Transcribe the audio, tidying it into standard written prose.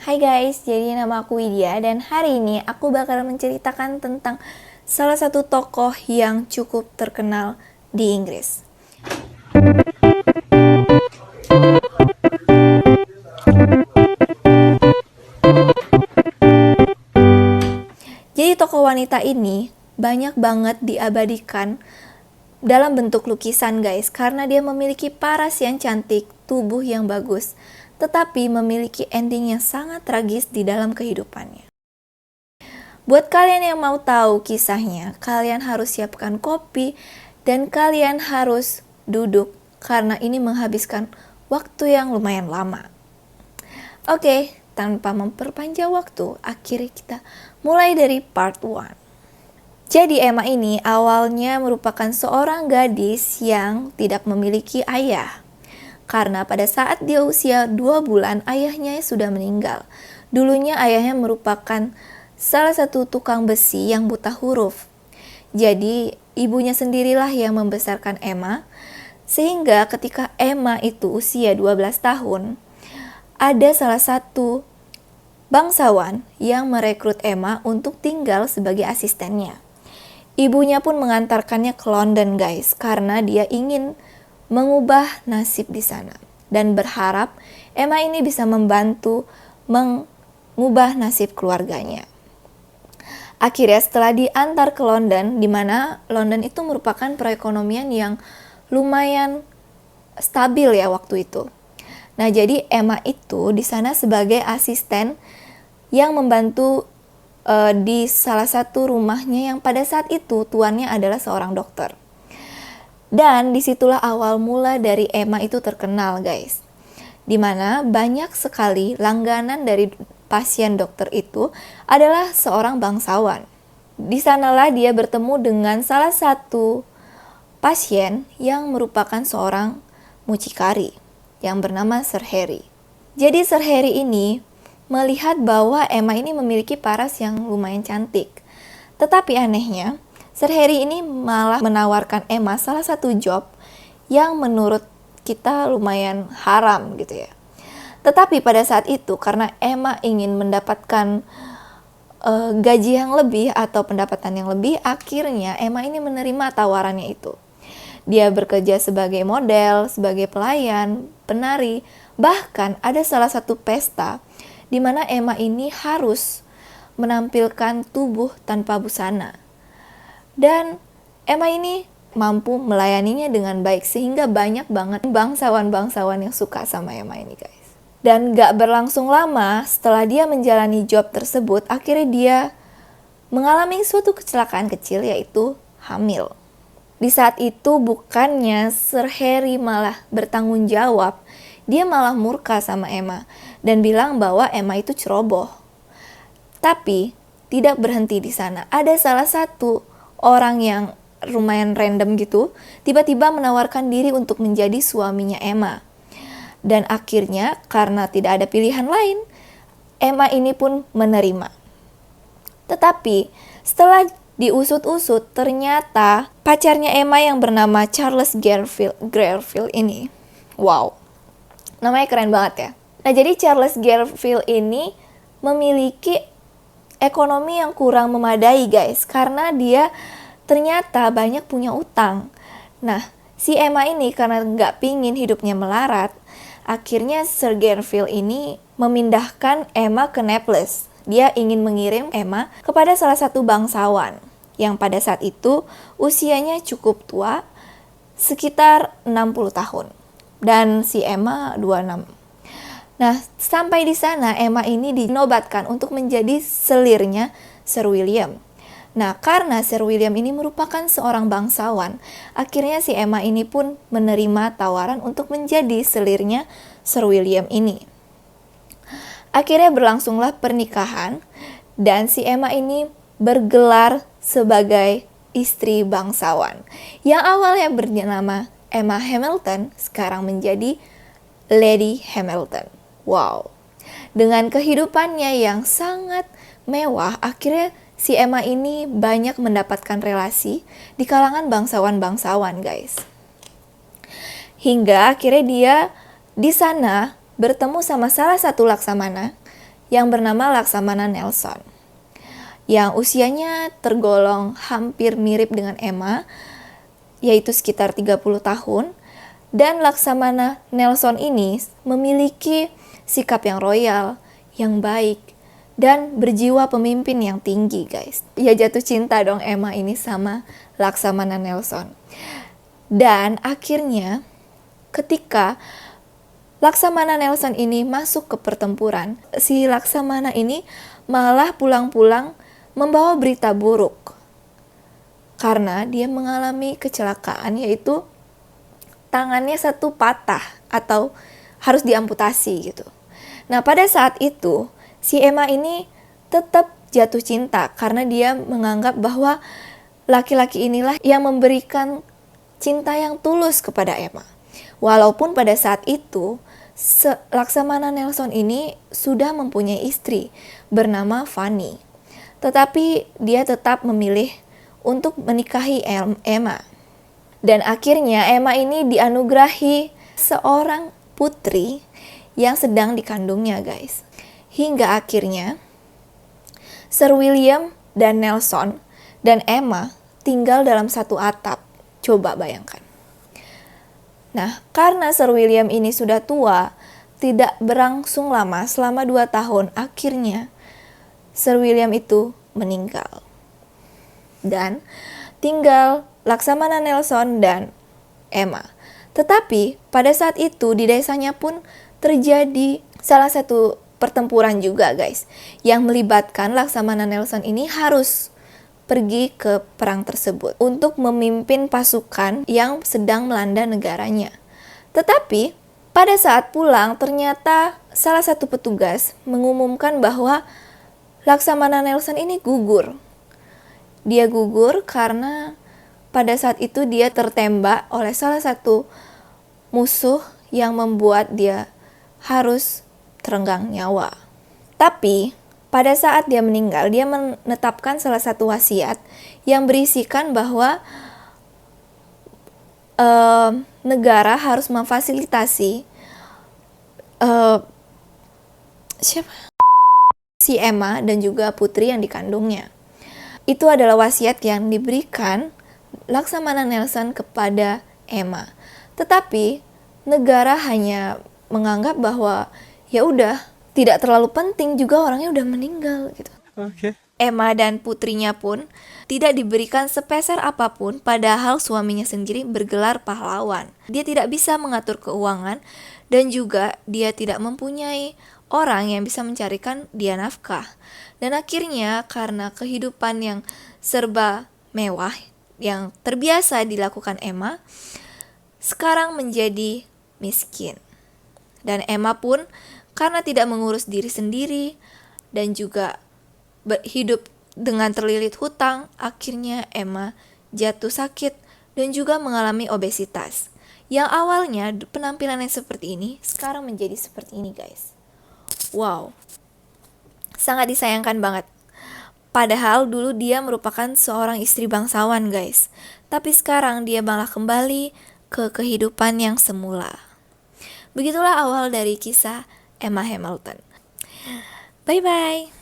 Hai guys, jadi nama aku Widya dan hari ini aku bakal menceritakan tentang salah satu tokoh yang cukup terkenal di Inggris. Jadi tokoh wanita ini banyak banget diabadikan dalam bentuk lukisan guys, karena dia memiliki paras yang cantik, tubuh yang bagus, tetapi memiliki ending yang sangat tragis di dalam kehidupannya. Buat kalian yang mau tahu kisahnya, kalian harus siapkan kopi dan kalian harus duduk karena ini menghabiskan waktu yang lumayan lama. Oke, tanpa memperpanjang waktu, akhirnya kita mulai dari part 1. Jadi Emma ini awalnya merupakan seorang gadis yang tidak memiliki ayah. Karena pada saat dia usia 2 bulan, ayahnya sudah meninggal. Dulunya ayahnya merupakan salah satu tukang besi yang buta huruf. Jadi ibunya sendirilah yang membesarkan Emma. Sehingga ketika Emma itu usia 12 tahun, ada salah satu bangsawan yang merekrut Emma untuk tinggal sebagai asistennya. Ibunya pun mengantarkannya ke London guys, karena dia ingin mengubah nasib di sana dan berharap Emma ini bisa membantu mengubah nasib keluarganya. Akhirnya setelah diantar ke London, di mana London itu merupakan perekonomian yang lumayan stabil ya waktu itu. Nah, jadi Emma itu di sana sebagai asisten yang membantu di salah satu rumahnya yang pada saat itu tuannya adalah seorang dokter. Dan disitulah awal mula dari Emma itu terkenal guys, dimana banyak sekali langganan dari pasien dokter itu adalah seorang bangsawan. Di sanalah dia bertemu dengan salah satu pasien yang merupakan seorang mucikari yang bernama Sir Harry. Jadi Sir Harry ini melihat bahwa Emma ini memiliki paras yang lumayan cantik. Tetapi anehnya, Sir Harry ini malah menawarkan Emma salah satu job yang menurut kita lumayan haram gitu ya. Tetapi pada saat itu karena Emma ingin mendapatkan gaji yang lebih atau pendapatan yang lebih, akhirnya Emma ini menerima tawarannya itu. Dia bekerja sebagai model, sebagai pelayan, penari, bahkan ada salah satu pesta di mana Emma ini harus menampilkan tubuh tanpa busana. Dan Emma ini mampu melayaninya dengan baik sehingga banyak banget bangsawan-bangsawan yang suka sama Emma ini guys. Dan gak berlangsung lama setelah dia menjalani job tersebut, akhirnya dia mengalami suatu kecelakaan kecil yaitu hamil. Di saat itu bukannya Sir Harry malah bertanggung jawab, dia malah murka sama Emma dan bilang bahwa Emma itu ceroboh. Tapi tidak berhenti di sana. Ada salah satu orang yang lumayan random gitu, tiba-tiba menawarkan diri untuk menjadi suaminya Emma. Dan akhirnya karena tidak ada pilihan lain, Emma ini pun menerima. Tetapi setelah diusut-usut, ternyata pacarnya Emma yang bernama Charles Greville ini, wow, namanya keren banget ya. Nah, jadi Charles Greville ini memiliki ekonomi yang kurang memadai guys, karena dia ternyata banyak punya utang. Nah, si Emma ini karena nggak pingin hidupnya melarat, akhirnya Sir Greville ini memindahkan Emma ke Naples. Dia ingin mengirim Emma kepada salah satu bangsawan yang pada saat itu usianya cukup tua, sekitar 60 tahun. Dan si Emma 26. Nah, sampai di sana Emma ini dinobatkan untuk menjadi selirnya Sir William. Nah, karena Sir William ini merupakan seorang bangsawan, akhirnya si Emma ini pun menerima tawaran untuk menjadi selirnya Sir William ini. Akhirnya berlangsunglah pernikahan dan si Emma ini bergelar sebagai istri bangsawan yang awalnya bernama Emma Hamilton, sekarang menjadi Lady Hamilton. Wow. Dengan kehidupannya yang sangat mewah, akhirnya si Emma ini banyak mendapatkan relasi di kalangan bangsawan-bangsawan, guys. Hingga akhirnya dia di sana bertemu sama salah satu laksamana yang bernama Laksamana Nelson, yang usianya tergolong hampir mirip dengan Emma, yaitu sekitar 30 tahun. Dan Laksamana Nelson ini memiliki sikap yang royal, yang baik, dan berjiwa pemimpin yang tinggi, guys. Ya jatuh cinta dong Emma ini sama Laksamana Nelson. Dan akhirnya ketika Laksamana Nelson ini masuk ke pertempuran, si Laksamana ini malah pulang-pulang membawa berita buruk. Karena dia mengalami kecelakaan, yaitu tangannya satu patah atau harus diamputasi gitu. Nah, pada saat itu si Emma ini tetap jatuh cinta karena dia menganggap bahwa laki-laki inilah yang memberikan cinta yang tulus kepada Emma. Walaupun pada saat itu Laksamana Nelson ini sudah mempunyai istri bernama Fanny, tetapi dia tetap memilih untuk menikahi Emma. Dan akhirnya Emma ini dianugerahi seorang putri yang sedang dikandungnya, guys. Hingga akhirnya Sir William dan Nelson dan Emma tinggal dalam satu atap. Coba bayangkan. Nah, karena Sir William ini sudah tua, tidak berlangsung lama, selama 2 tahun, akhirnya Sir William itu meninggal. Dan tinggal Laksamana Nelson dan Emma. Tetapi pada saat itu di desanya pun terjadi salah satu pertempuran juga, guys, yang melibatkan Laksamana Nelson ini harus pergi ke perang tersebut untuk memimpin pasukan yang sedang melanda negaranya. Tetapi pada saat pulang ternyata salah satu petugas mengumumkan bahwa Laksamana Nelson ini gugur. Dia gugur karena pada saat itu dia tertembak oleh salah satu musuh yang membuat dia harus terenggang nyawa. Tapi pada saat dia meninggal, dia menetapkan salah satu wasiat yang berisikan bahwa negara harus memfasilitasi si Emma dan juga putri yang dikandungnya. Itu adalah wasiat yang diberikan Laksamana Nelson kepada Emma. Tetapi negara hanya menganggap bahwa ya udah, tidak terlalu penting, juga orangnya udah meninggal gitu. Okay. Emma dan putrinya pun tidak diberikan sepeser apapun, padahal suaminya sendiri bergelar pahlawan. Dia tidak bisa mengatur keuangan dan juga dia tidak mempunyai orang yang bisa mencarikan dia nafkah. Dan akhirnya karena kehidupan yang serba mewah yang terbiasa dilakukan Emma, sekarang menjadi miskin. Dan Emma pun karena tidak mengurus diri sendiri dan juga hidup dengan terlilit hutang, akhirnya Emma jatuh sakit dan juga mengalami obesitas. Yang awalnya penampilannya seperti ini, sekarang menjadi seperti ini, guys. Wow, sangat disayangkan banget. Padahal dulu dia merupakan seorang istri bangsawan, guys. Tapi sekarang dia malah kembali ke kehidupan yang semula. Begitulah awal dari kisah Emma Hamilton. Bye-bye.